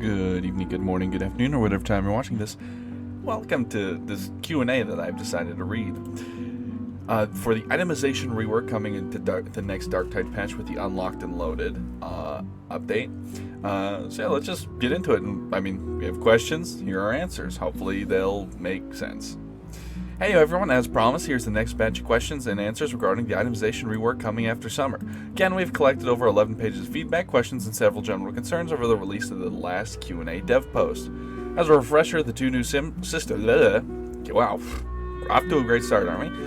Good evening, good morning, good afternoon, or whatever time you're watching this. Welcome to this Q&A that I've decided to read. For the itemization rework coming into the next Darktide patch with the unlocked and loaded update. So yeah, let's just get into it. And, I mean, we have questions, here are answers. Hopefully they'll make sense. Hey everyone, as promised, here's the next batch of questions and answers regarding the itemization rework coming after summer. Again, we've collected over 11 pages of feedback, questions, and several general concerns over the release of the last Q&A dev post. As a refresher, the two new wow, we're off to a great start, aren't we?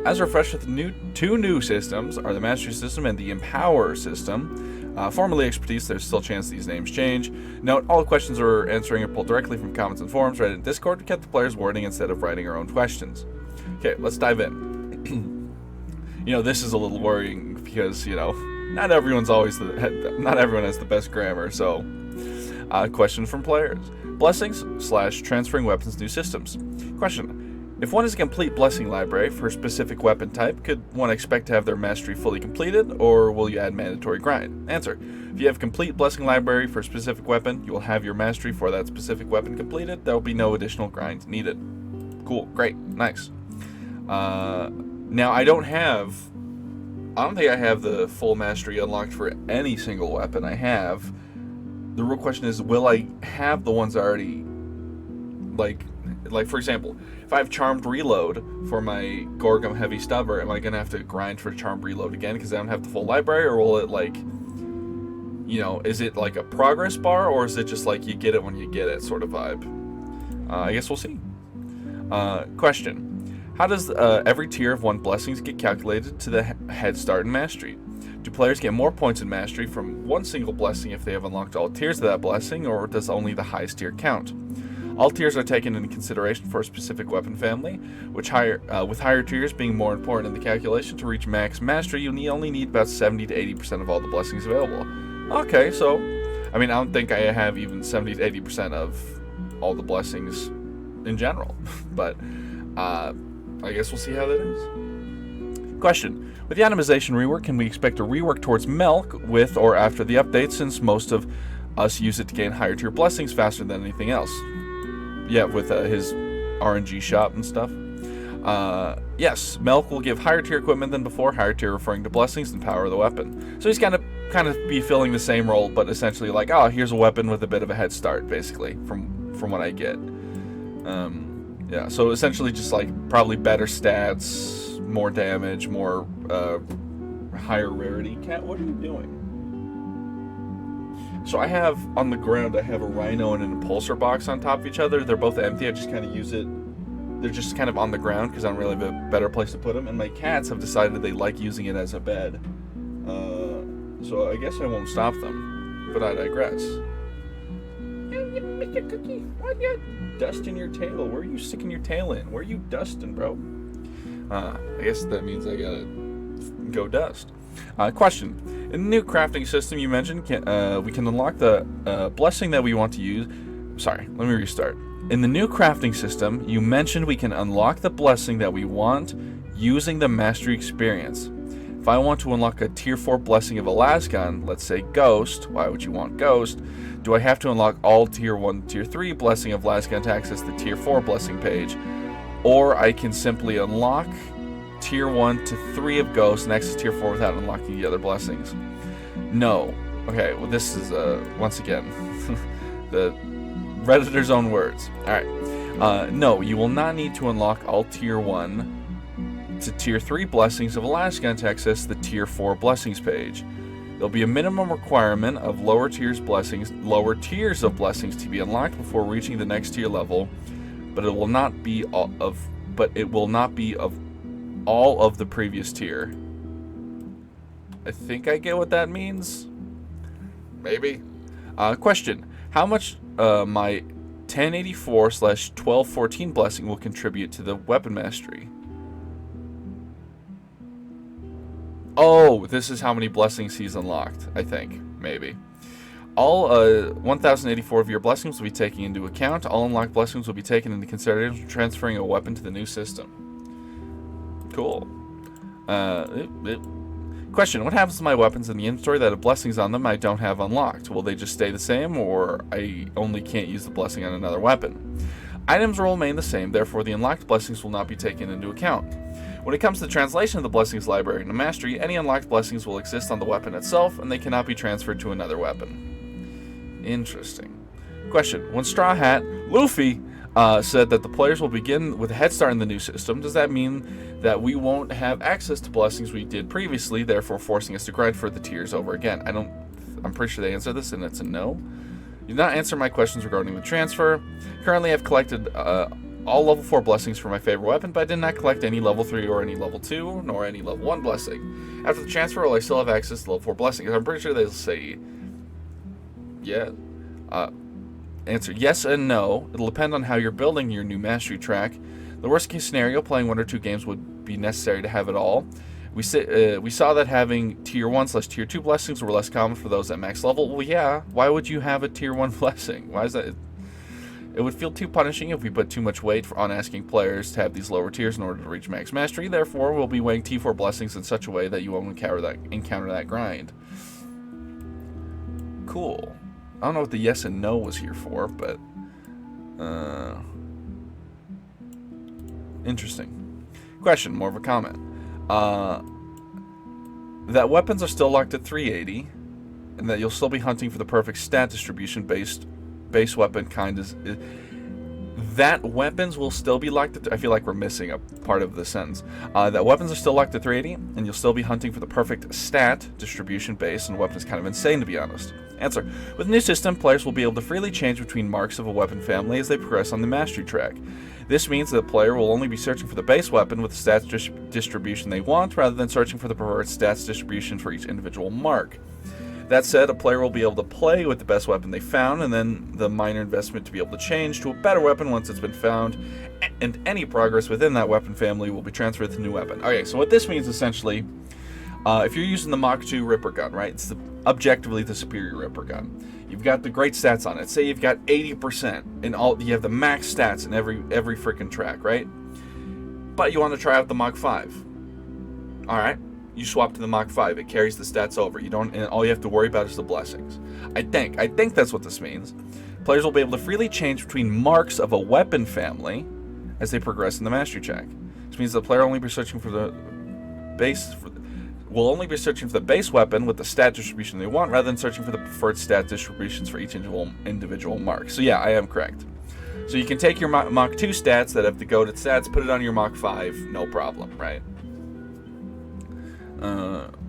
As a refresher, the two new systems are the Mastery System and the Empower System. Formerly Expertise, there's still a chance these names change. Note, all questions we're answering are pulled directly from comments and forums, Reddit and Discord. We kept the players' wording instead of writing our own questions. Okay, let's dive in. This is a little worrying because, not everyone has the best grammar, so... question from players. Blessings / transferring weapons new systems. Question. If one is a complete blessing library for a specific weapon type, could one expect to have their mastery fully completed, or will you add mandatory grind? Answer. If you have complete blessing library for a specific weapon, you will have your mastery for that specific weapon completed. There will be no additional grind needed. Cool, great, nice. Now I don't think I have the full mastery unlocked for any single weapon I have. The real question is, will I have the ones already, like for example, if I have Charmed Reload for my Gorgum Heavy Stubber, am I going to have to grind for Charmed Reload again because I don't have the full library, or will it is it like a progress bar, or is it just like you get it when you get it sort of vibe? I guess we'll see. Question. How does every tier of 1 blessings get calculated to the head start in Mastery? Do players get more points in Mastery from one single blessing if they have unlocked all tiers of that blessing, or does only the highest tier count? All tiers are taken into consideration for a specific weapon family, with higher tiers being more important in the calculation. To reach max mastery, you only need about 70 to 80% of all the blessings available. Okay, so, I don't think I have even 70 to 80% of all the blessings in general, but I guess we'll see how that is. Question. With the itemization rework, can we expect a rework towards Milk with or after the update, since most of us use it to gain higher tier blessings faster than anything else? Yeah, with his RNG shop and stuff. Yes, Melk will give higher tier equipment than before, higher tier referring to blessings and power of the weapon. So he's kind of be filling the same role, but essentially like, oh, here's a weapon with a bit of a head start, basically, from what I get. Yeah, so essentially just like probably better stats, more damage, more higher rarity. Cat, what are you doing? So I have, on the ground, I have a Rhino and an Impulsor box on top of each other. They're both empty. I just kind of use it. They're just kind of on the ground because I don't really have a better place to put them. And my cats have decided they like using it as a bed. So I guess I won't stop them. But I digress. Hey, Mr. Cookie, why are you dusting your tail? Where are you sticking your tail in? Where are you dusting, bro? I guess that means I gotta go dust. Question. In the new crafting system you mentioned, we can unlock the blessing that we want to use. Sorry, let me restart. In the new crafting system, you mentioned we can unlock the blessing that we want using the mastery experience. If I want to unlock a tier 4 blessing of Alaskan, let's say Ghost, why would you want Ghost? Do I have to unlock all tier 1, tier 3 blessing of Alaskan to access the tier 4 blessing page? Or I can simply unlock tier 1 to 3 of Ghost and access tier 4 without unlocking the other blessings? No. Okay, well this is, once again, the Redditor's own words. Alright. No, you will not need to unlock all tier 1 to tier 3 blessings of Alaska to access the tier 4 blessings page. There'll be a minimum requirement of lower tiers of blessings to be unlocked before reaching the next tier level, but it will not be of all of the previous tier. I think I get what that means. Maybe. Question. How much my 1084/1214 blessing will contribute to the weapon mastery? Oh, this is how many blessings he's unlocked, I think. Maybe. All 1084 of your blessings will be taken into account. All unlocked blessings will be taken into consideration for transferring a weapon to the new system. Cool. Question, what happens to my weapons in the inventory that have blessings on them I don't have unlocked? Will they just stay the same, or I only can't use the blessing on another weapon? Items will remain the same, therefore the unlocked blessings will not be taken into account. When it comes to the translation of the blessings library into mastery, any unlocked blessings will exist on the weapon itself, and they cannot be transferred to another weapon. Interesting. Question, when Straw Hat Luffy said that the players will begin with a head start in the new system, does that mean that we won't have access to blessings we did previously, therefore forcing us to grind for the tiers over again? I'm pretty sure they answered this, and it's a no. You did not answer my questions regarding the transfer. Currently, I've collected all level 4 blessings for my favorite weapon, but I did not collect any level 3 or any level 2, nor any level 1 blessing. After the transfer, will I still have access to level 4 blessings? I'm pretty sure they'll say yeah. Answer, yes and no. It'll depend on how you're building your new mastery track. The worst case scenario, playing 1 or 2 games would be necessary to have it all. We saw that having tier 1/tier 2 blessings were less common for those at max level. Well, yeah. Why would you have a tier 1 blessing? Why is that? It would feel too punishing if we put too much weight on asking players to have these lower tiers in order to reach max mastery. Therefore, we'll be weighing T4 blessings in such a way that you won't encounter that grind. Cool. I don't know what the yes and no was here for, but interesting. Question, more of a comment. That weapons are still locked at 380, and that you'll still be hunting for the perfect stat distribution base weapon kind is that weapons will still be locked at, I feel like we're missing a part of the sentence. That weapons are still locked at 380, and you'll still be hunting for the perfect stat distribution base, and weapon is kind of insane, to be honest. Answer. With the new system, players will be able to freely change between marks of a weapon family as they progress on the mastery track. This means that the player will only be searching for the base weapon with the stats distribution they want, rather than searching for the preferred stats distribution for each individual mark. That said, a player will be able to play with the best weapon they found, and then the minor investment to be able to change to a better weapon once it's been found, and any progress within that weapon family will be transferred to the new weapon. Okay, so what this means essentially, if you're using the Mach 2 Ripper gun, right, it's objectively the superior Ripper gun. You've got the great stats on it. Say you've got 80% in all, you have the max stats in every freaking track, right? But you want to try out the Mach 5. All right. You swap to the Mach 5. It carries the stats over. You don't, and all you have to worry about is the blessings. I think that's what this means. Players will be able to freely change between marks of a weapon family as they progress in the mastery track. Which means the player will only be searching for the base weapon with the stat distribution they want, rather than searching for the preferred stat distributions for each individual mark. So yeah, I am correct. So you can take your Mach 2 stats that have the goated stats, put it on your Mach 5, no problem, right?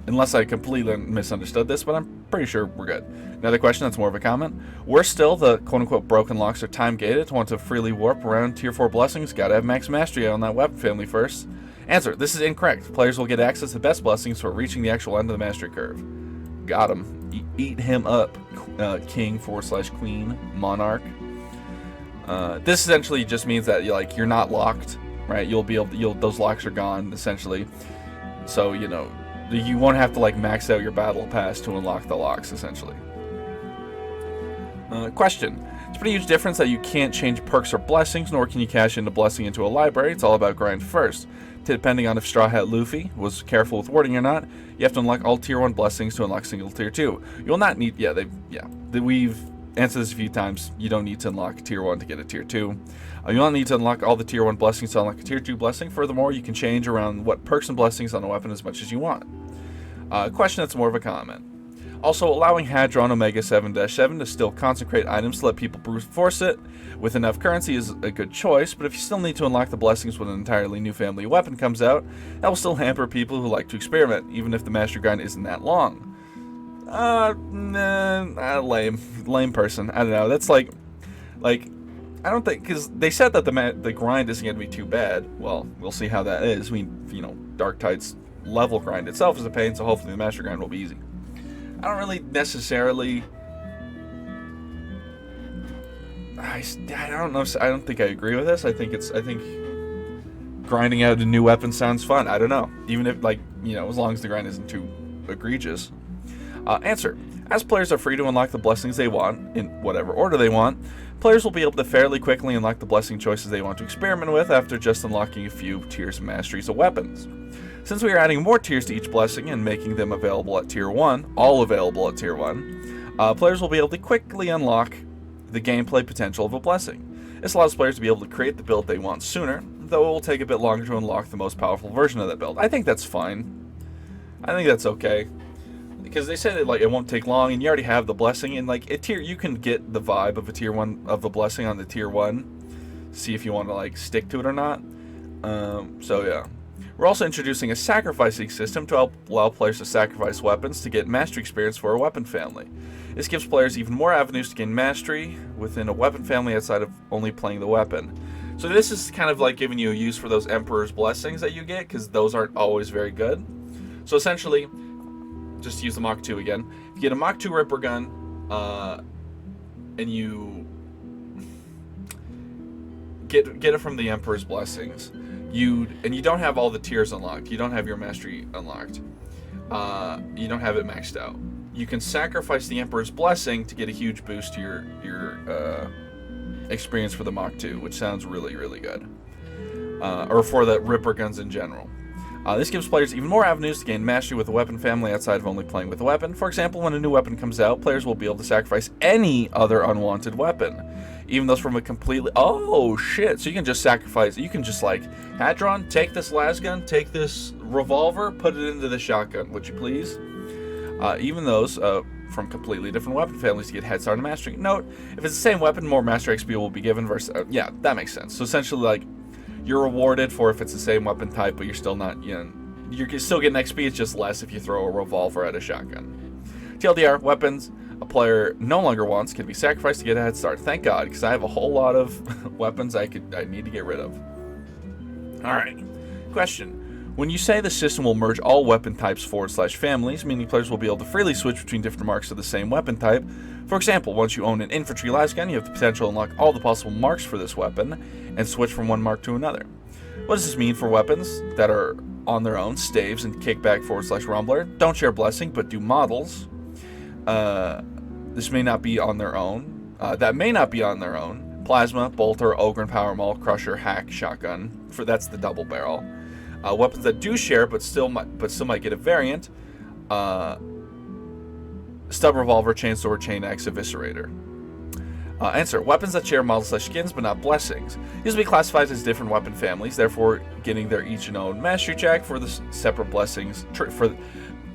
Unless I completely misunderstood this, but I'm pretty sure we're good. Another question that's more of a comment. We're still the quote-unquote broken locks are time-gated. To want to freely warp around tier 4 blessings, gotta have max mastery on that weapon family first. Answer, this is incorrect. Players will get access to best blessings for reaching the actual end of the mastery curve. Got him. Eat him up, king/queen, monarch. This essentially just means that you're not locked, right? You'll be able to, those locks are gone, essentially. So, you won't have to max out your battle pass to unlock the locks, essentially. Question. It's a pretty huge difference that you can't change perks or blessings, nor can you cash in a blessing into a library. It's all about grind first. Depending on if Straw Hat Luffy was careful with wording or not, you have to unlock all tier 1 blessings to unlock single tier 2. You will not need, we've answered this a few times. You don't need to unlock tier 1 to get a tier 2. You don't need to unlock all the tier 1 blessings to unlock a tier 2 blessing. Furthermore, you can change around what perks and blessings on a weapon as much as you want. Question that's more of a comment. Also, allowing Hadron Omega 7-7 to still consecrate items to let people brute force it with enough currency is a good choice, but if you still need to unlock the blessings when an entirely new family weapon comes out, that will still hamper people who like to experiment, even if the master grind isn't that long. Lame person. I don't know. That's I don't think, because they said that the grind isn't going to be too bad. Well, we'll see how that is. Dark Tide's level grind itself is a pain, so hopefully the master grind will be easy. I don't really necessarily. I don't know. I don't think I agree with this. I think grinding out a new weapon sounds fun. I don't know. Even if as long as the grind isn't too egregious. Answer. As players are free to unlock the blessings they want in whatever order they want, players will be able to fairly quickly unlock the blessing choices they want to experiment with after just unlocking a few tiers of masteries of weapons. Since we are adding more tiers to each blessing and making them available at Tier 1, all available at Tier 1, players will be able to quickly unlock the gameplay potential of a blessing. This allows players to be able to create the build they want sooner, though it will take a bit longer to unlock the most powerful version of that build. I think that's fine. I think that's okay. Because they said it won't take long, and you already have the blessing, and like you can get the vibe of a Tier 1 of the blessing on the Tier 1. See if you want to like stick to it or not. So yeah. We're also introducing a sacrificing system to help allow players to sacrifice weapons to get mastery experience for a weapon family. This gives players even more avenues to gain mastery within a weapon family outside of only playing the weapon. So this is kind of like giving you a use for those Emperor's Blessings that you get, because those aren't always very good. So essentially, just use the Mach 2 again. If you get a Mach 2 Ripper gun, and you get it from the Emperor's Blessings, you don't have all the tiers unlocked. You don't have your mastery unlocked. You don't have it maxed out. You can sacrifice the Emperor's Blessing to get a huge boost to your experience for the Mach 2, which sounds really, really good. Or for the Ripper guns in general. This gives players even more avenues to gain mastery with a weapon family outside of only playing with a weapon. For example, when a new weapon comes out, players will be able to sacrifice any other unwanted weapon, even those from a completely... Oh, shit. So you can just sacrifice... You can just, like, Hadron, take this lasgun, take this revolver, put it into the shotgun, would you please? Even those from completely different weapon families to get head start on mastery. Note, if it's the same weapon, more mastery XP will be given versus... yeah, that makes sense. So essentially, like, you're rewarded for if it's the same weapon type, but you're still not... you're still getting XP, it's just less if you throw a revolver at a shotgun. TLDR, weapons a player no longer wants can be sacrificed to get a head start. Thank God, because I have a whole lot of weapons I need to get rid of. Alright. Question. When you say the system will merge all weapon types / families, meaning players will be able to freely switch between different marks of the same weapon type. For example, once you own an infantry lasgun, you have the potential to unlock all the possible marks for this weapon and switch from one mark to another. What does this mean for weapons that are on their own, staves and kickback / rumbler? Don't share blessing, but do models. This may not be on their own. That may not be on their own. Plasma, bolter, ogre, power maul, crusher, hack, shotgun. That's the double barrel. Weapons that do share, but still might get a variant. Stub revolver, chainsword, chain axe, eviscerator. Answer. Weapons that share models / skins, but not blessings. These will be classified as different weapon families, therefore getting their each and own mastery check for the separate blessings.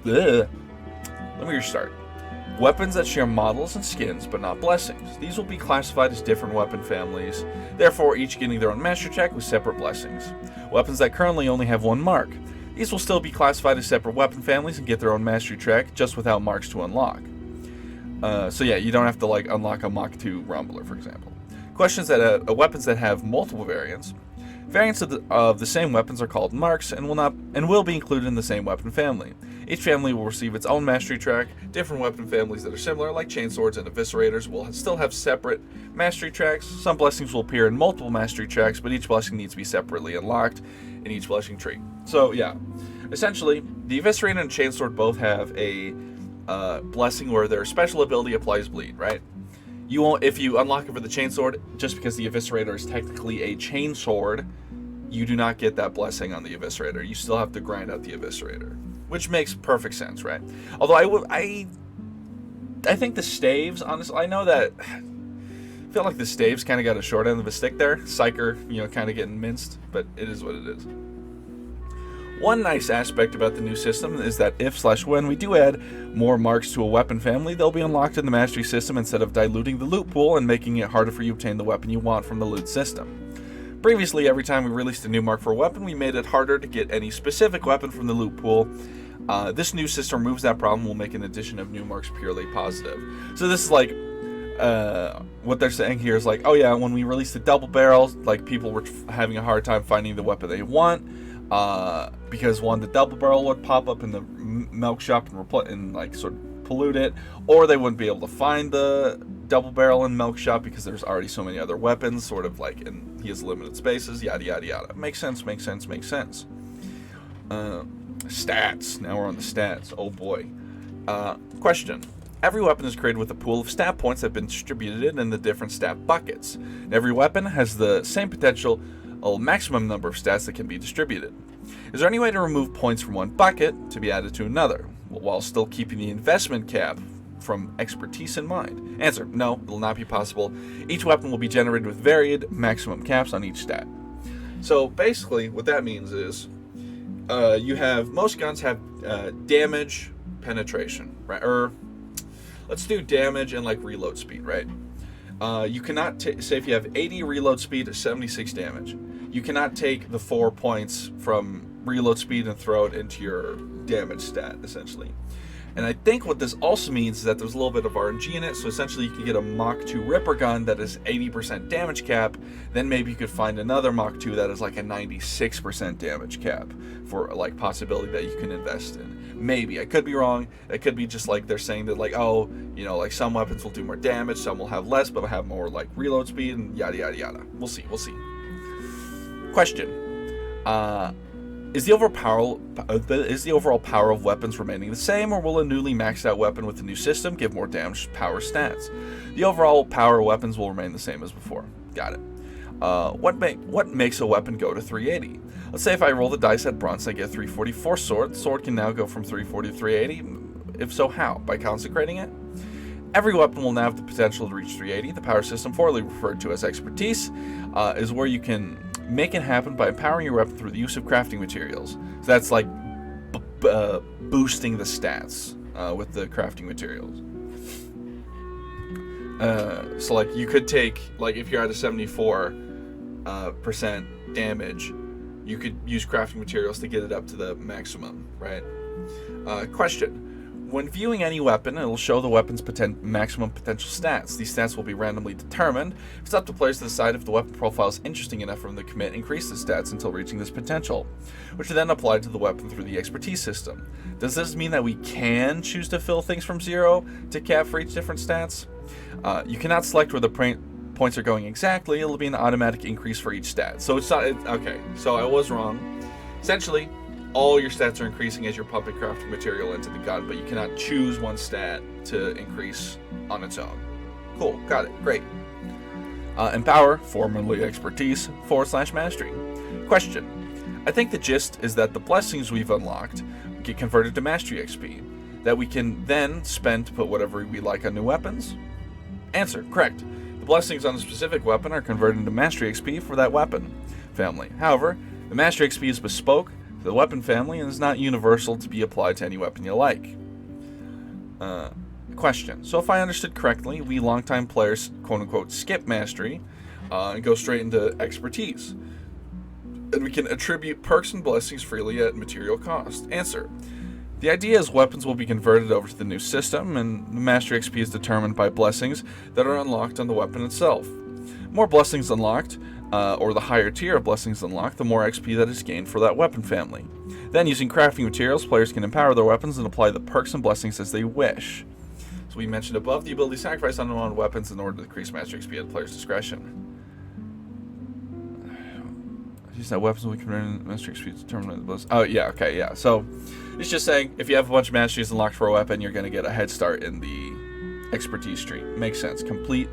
Let me restart. Weapons that share models and skins, but not blessings. These will be classified as different weapon families, therefore each getting their own mastery check with separate blessings. Weapons that currently only have one mark. These will still be classified as separate weapon families and get their own mastery check, just without marks to unlock. So yeah, you don't have to like unlock a Mach 2 Rumbler, for example. Questions that weapons that have multiple variants. Variants of the same weapons are called marks and will be included in the same weapon family. Each family will receive its own mastery track. Different weapon families that are similar, like chainswords and eviscerators, will still have separate mastery tracks. Some blessings will appear in multiple mastery tracks, but each blessing needs to be separately unlocked in each blessing tree. So yeah, essentially, the eviscerator and chainsword both have a blessing where their special ability applies bleed, right? You won't, if you unlock it for the chainsword, just because the eviscerator is technically a chainsword, you do not get that blessing on the eviscerator. You still have to grind out the eviscerator, which makes perfect sense, right? Although I think the staves, honestly, I know that I feel like the staves kind of got a short end of the stick there. Psyker, kind of getting minced, but it is what it is. One nice aspect about the new system is that if/when we do add more marks to a weapon family, they'll be unlocked in the mastery system instead of diluting the loot pool and making it harder for you to obtain the weapon you want from the loot system. Previously, every time we released a new mark for a weapon, we made it harder to get any specific weapon from the loot pool. This new system removes that problem, will make an addition of new marks purely positive. So this is like, what they're saying here is like, oh yeah, when we released the double barrels, like people were having a hard time finding the weapon they want, because one, the double barrel would pop up in the milk shop and like sort of pollute it, or they wouldn't be able to find the double barrel in milk shop because there's already so many other weapons, sort of like, and he has limited spaces, yada yada yada. Makes sense. Stats. Now we're on the stats. Oh boy. Question. Every weapon is created with a pool of stat points that have been distributed in the different stat buckets. Every weapon has the same potential maximum number of stats that can be distributed. Is there any way to remove points from one bucket to be added to another, while still keeping the investment cap from expertise in mind? Answer: no, it will not be possible. Each weapon will be generated with varied maximum caps on each stat. So basically, what that means is, most guns have damage, penetration, right? Or let's do damage and like reload speed, right? You cannot say if you have 80 reload speed, 76 damage. You cannot take the 4 points from reload speed and throw it into your damage stat, essentially. And I think what this also means is that there's a little bit of RNG in it, so essentially you can get a Mach 2 Ripper gun that is 80% damage cap, then maybe you could find another Mach 2 that is like a 96% damage cap for like possibility that you can invest in. Maybe. I could be wrong. It could be just like they're saying that like, oh, you know, like some weapons will do more damage, some will have less, but will have more like reload speed and yada yada yada. We'll see. Question. Is the overall power of weapons remaining the same, or will a newly maxed out weapon with the new system give more damage power stats? The overall power of weapons will remain the same as before. Got it. What makes a weapon go to 380? Let's say if I roll the dice at bronze and I get 344 sword. The sword can now go from 340 to 380. If so, how? By consecrating it? Every weapon will now have the potential to reach 380. The power system, formerly referred to as expertise, is where you can make it happen by empowering your weapon through the use of crafting materials. So that's like boosting the stats with the crafting materials. So like you could take, like if you're at a 74% damage, you could use crafting materials to get it up to the maximum, right? Question. When viewing any weapon, it will show the weapon's maximum potential stats. These stats will be randomly determined. It's up to players to decide if the weapon profile is interesting enough for them to commit and increase the stats until reaching this potential, which are then applied to the weapon through the expertise system. Does this mean that we can choose to fill things from 0 to cap for each different stats? You cannot select where the points are going exactly. It'll be an automatic increase for each stat. So it's not, okay, so I was wrong. Essentially, all your stats are increasing as you're pumping crafting material into the gun, but you cannot choose one stat to increase on its own. Cool, got it, great. Empower, formerly expertise, / mastery. Question. I think the gist is that the blessings we've unlocked get converted to mastery XP, that we can then spend to put whatever we like on new weapons? Answer, correct. The blessings on a specific weapon are converted into mastery XP for that weapon family. However, the mastery XP is bespoke to the weapon family and is not universal to be applied to any weapon you like. Question. So if I understood correctly, we longtime players quote-unquote skip mastery and go straight into expertise. And we can attribute perks and blessings freely at material cost. Answer. The idea is weapons will be converted over to the new system, and the mastery XP is determined by blessings that are unlocked on the weapon itself. More blessings unlocked, or the higher tier of blessings unlocked, the more XP that is gained for that weapon family. Then, using crafting materials, players can empower their weapons and apply the perks and blessings as they wish. So we mentioned above the ability to sacrifice unwanted weapons in order to decrease mastery XP at the player's discretion. Use that weapons will be converted into mastery XP to determine the blessing. Oh yeah, okay, yeah. So it's just saying if you have a bunch of masteries unlocked for a weapon, you're going to get a head start in the expertise tree. Makes sense. Complete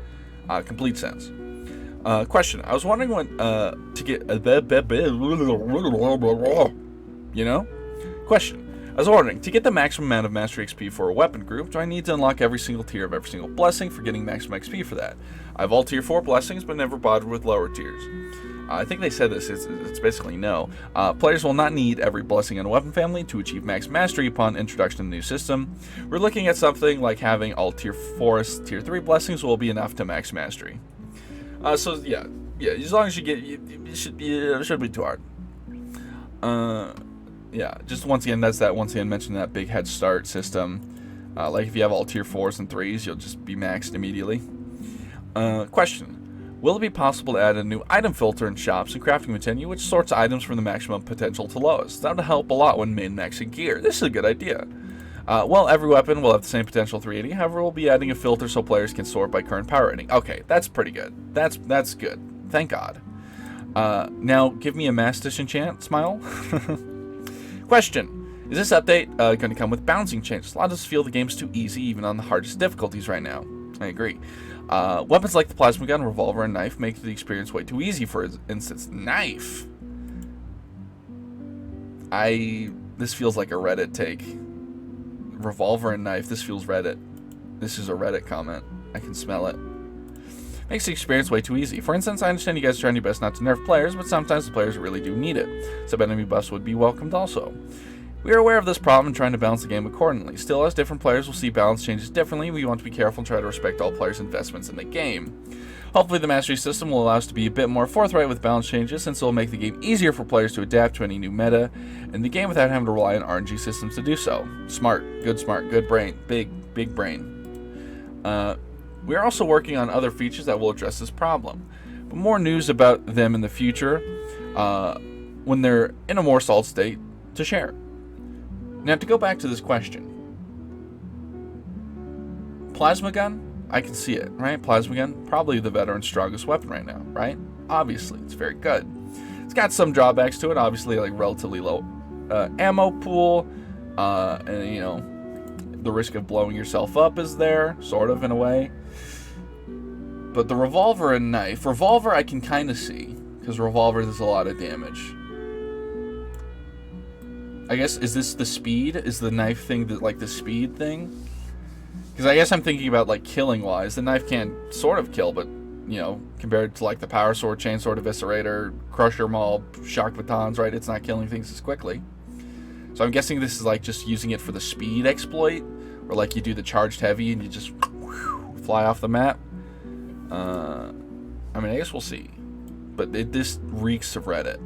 sense. Question. I was wondering when to get Question. I was wondering, to get the maximum amount of mastery XP for a weapon group, do I need to unlock every single tier of every single blessing for getting maximum XP for that? I have all tier 4 blessings, but never bothered with lower tiers. I think they said this, it's basically no. Players will not need every blessing in a weapon family to achieve max mastery upon introduction to the new system. We're looking at something like having all tier 4, tier 3 blessings will be enough to max mastery. So yeah, as long as you get, it shouldn't be too hard. Yeah, just once again mention that big head start system. Like if you have all tier 4s and 3s, you'll just be maxed immediately. Question. Will it be possible to add a new item filter in shops and crafting menu which sorts items from the maximum potential to lowest? That would help a lot when min-maxing gear. This is a good idea. Well, every weapon will have the same potential 380. However, we'll be adding a filter so players can sort by current power rating. Okay, that's pretty good. That's good. Thank God. Now, give me a Mastish enchant, smile. Question. Is this update going to come with bouncing changes? A lot of us feel the game's too easy, even on the hardest difficulties right now. I agree. Weapons like the plasma gun, revolver, and knife make the experience way too easy. For instance, knife. This feels like a Reddit take. Revolver and knife. This feels Reddit. This is a Reddit comment. I can smell it. Makes the experience way too easy. For instance, I understand you guys are trying your best not to nerf players, but sometimes the players really do need it. So enemy buffs would be welcomed also. We are aware of this problem and trying to balance the game accordingly. Still, as different players will see balance changes differently, we want to be careful and try to respect all players' investments in the game. Hopefully the mastery system will allow us to be a bit more forthright with balance changes, since it will make the game easier for players to adapt to any new meta in the game without having to rely on RNG systems to do so. Smart, good brain, big brain. We are also working on other features that will address this problem, but more news about them in the future when they're in a more solid state to share. Now, to go back to this question, plasma gun, I can see it, right? Plasma gun, probably the veteran's strongest weapon right now, right? Obviously, it's very good. It's got some drawbacks to it, obviously, like relatively low ammo pool, and, you know, the risk of blowing yourself up is there, sort of, in a way. But the revolver and knife, revolver I can kind of see, because revolver does a lot of damage. I guess, is this the speed? Is the knife thing like the speed thing? Because I guess I'm thinking about, like, killing-wise. The knife can sort of kill, but, you know, compared to, like, the power sword, chain sword, eviscerator, crusher maul, shock batons, right? It's not killing things as quickly. So I'm guessing this is, like, just using it for the speed exploit, or, like, you do the charged heavy and you just fly off the map. I mean, I guess we'll see. But this reeks of Reddit.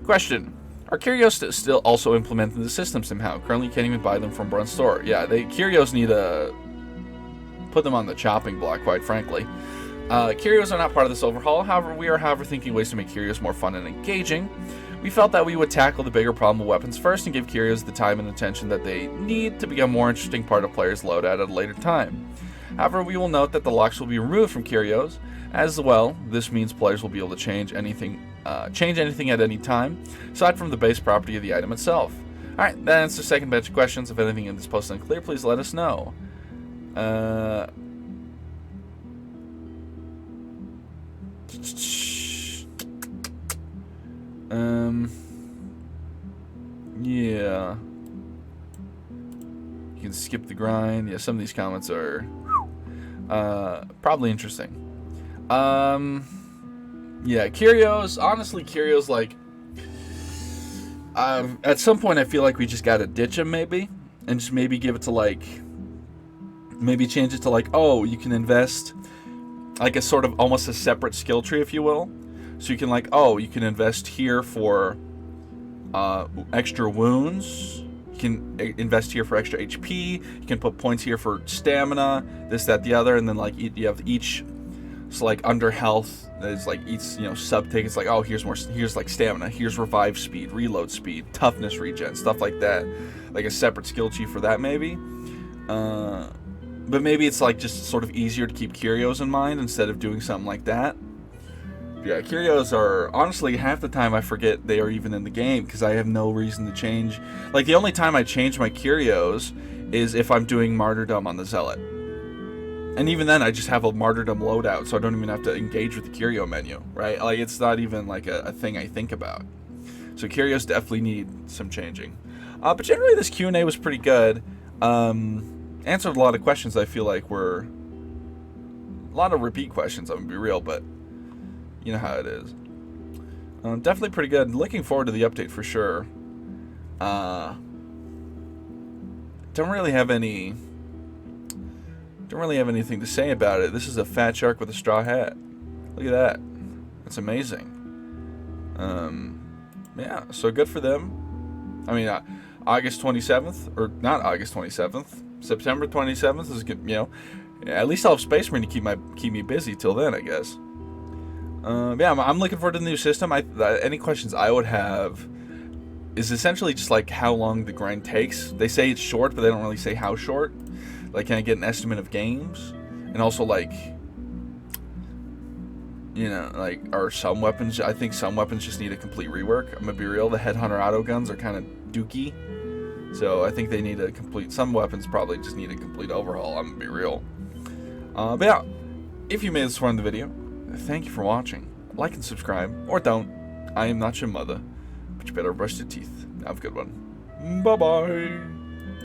Question. Are curios still also implemented in the system somehow? Currently can't even buy them from Brun Store. Yeah, curios need to put them on the chopping block, quite frankly. Curios are not part of this overhaul. However, we are thinking ways to make curios more fun and engaging. We felt that we would tackle the bigger problem of weapons first and give curios the time and attention that they need to become a more interesting part of players' loadout at a later time. However, we will note that the locks will be removed from curios. As well, this means players will be able to change anything at any time, aside from the base property of the item itself. Alright, that ends the second batch of questions. If anything in this post is unclear, please let us know. Yeah. You can skip the grind. Yeah, some of these comments are probably interesting. Yeah, curios, honestly, curios, like, at some point I feel like we just gotta ditch them, maybe, and just maybe give it to, like, maybe change it to, like, oh, you can invest, like, a sort of almost a separate skill tree, if you will, so you can, like, oh, you can invest here for extra wounds, you can invest here for extra HP, you can put points here for stamina, this, that, the other, and then, like, you have each, so, like, under health, it's like each, you know, sub-take, it's like, oh, here's like stamina, here's revive speed, reload speed, toughness regen, stuff like that, like a separate skill tree for that, maybe. But maybe it's, like, just sort of easier to keep curios in mind instead of doing something like that. Yeah, curios are, honestly, half the time I forget they are even in the game, because I have no reason to change. Like, the only time I change my curios is if I'm doing martyrdom on the zealot. And even then, I just have a martyrdom loadout, so I don't even have to engage with the curio menu, right? Like, it's not even, like, a thing I think about. So curios definitely need some changing. But generally, this Q&A was pretty good. Answered a lot of questions I feel like were... a lot of repeat questions, I'm going to be real, but you know how it is. Definitely pretty good. Looking forward to the update for sure. Don't really have anything to say about it. This is a fat shark with a straw hat. Look at that. That's amazing. Yeah, so good for them. I mean, August 27th, or not August 27th, September 27th is good, you know. At least I'll have Space Marine to keep me busy till then, I guess. Yeah, I'm looking forward to the new system. Any questions I would have is essentially just like how long the grind takes. They say it's short, but they don't really say how short. Like, can I get an estimate of games? And also, like, you know, like, are some weapons, I think some weapons just need a complete rework. I'm gonna be real, the Headhunter auto guns are kind of dookie. So I think they need some weapons probably just need a complete overhaul, I'm gonna be real. But yeah, if you made this far in the video, thank you for watching. Like and subscribe, or don't. I am not your mother. but you better brush your teeth. Have a good one. Bye-bye.